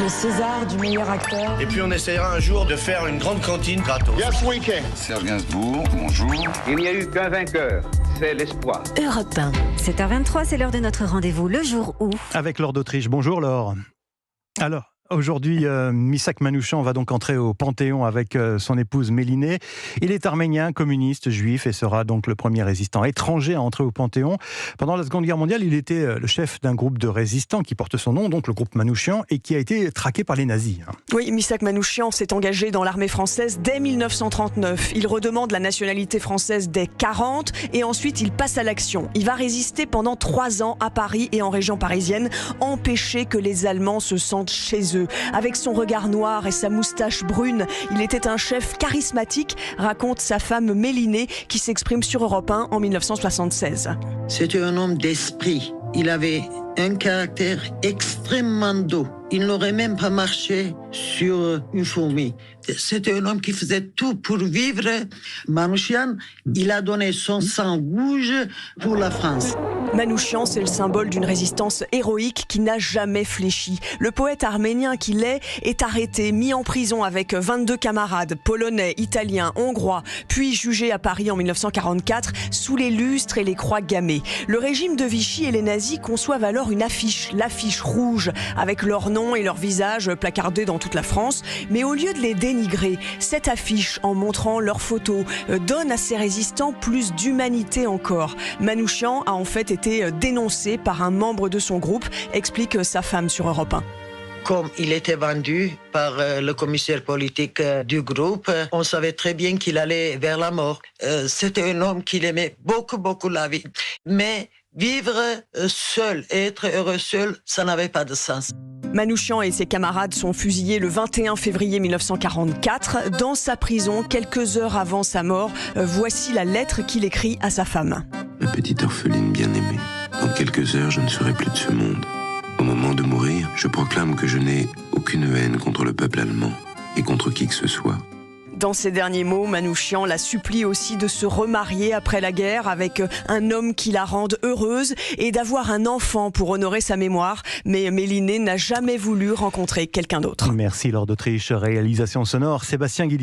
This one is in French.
le César du meilleur acteur. Et puis on essaiera un jour de faire une grande cantine gratos. Yes, we can. Serge Gainsbourg, bonjour. Il n'y a eu qu'un vainqueur, c'est l'espoir. Europe 1. 7h23, c'est l'heure de notre rendez-vous, le jour où... Avec Laure d'Autriche. Bonjour Laure. Alors, aujourd'hui, Missak Manouchian va donc entrer au Panthéon avec son épouse Mélinée. Il est arménien, communiste, juif et sera donc le premier résistant étranger à entrer au Panthéon. Pendant la Seconde Guerre mondiale, il était le chef d'un groupe de résistants qui porte son nom, donc le groupe Manouchian, et qui a été traqué par les nazis. Oui, Missak Manouchian s'est engagé dans l'armée française dès 1939. Il redemande la nationalité française dès 40 et ensuite il passe à l'action. Il va résister pendant 3 ans à Paris et en région parisienne, empêcher que les Allemands se sentent chez eux. Avec son regard noir et sa moustache brune, il était un chef charismatique, raconte sa femme Mélinée qui s'exprime sur Europe 1 en 1976. C'était un homme d'esprit. Il avait un caractère extrêmement doux. Il n'aurait même pas marché sur une fourmi. C'était un homme qui faisait tout pour vivre. Manouchian, il a donné son sang rouge pour la France. Manouchian, c'est le symbole d'une résistance héroïque qui n'a jamais fléchi. Le poète arménien qu'il est arrêté, mis en prison avec 22 camarades, polonais, italiens, hongrois, puis jugé à Paris en 1944 sous les lustres et les croix gammées. Le régime de Vichy et les nazis conçoivent alors une affiche, l'affiche rouge, avec leur nom et leur visage placardés dans toute la France. Mais au lieu de les dénigrer, cette affiche, en montrant leurs photos, donne à ces résistants plus d'humanité encore. Manouchian a en fait été dénoncé par un membre de son groupe, explique sa femme sur Europe 1. Comme il était vendu par le commissaire politique du groupe, on savait très bien qu'il allait vers la mort. C'était un homme qui aimait beaucoup la vie. Mais vivre seul, être heureux seul, ça n'avait pas de sens. Manouchian et ses camarades sont fusillés le 21 février 1944. Dans sa prison, quelques heures avant sa mort, voici la lettre qu'il écrit à sa femme. Ma petite orpheline bien-aimée, dans quelques heures, je ne serai plus de ce monde. Au moment de mourir, je proclame que je n'ai aucune haine contre le peuple allemand et contre qui que ce soit. Dans ces derniers mots, Manouchian la supplie aussi de se remarier après la guerre avec un homme qui la rende heureuse et d'avoir un enfant pour honorer sa mémoire. Mais Mélinée n'a jamais voulu rencontrer quelqu'un d'autre. Merci Laure d'Autriche. Réalisation sonore, Sébastien Guilly.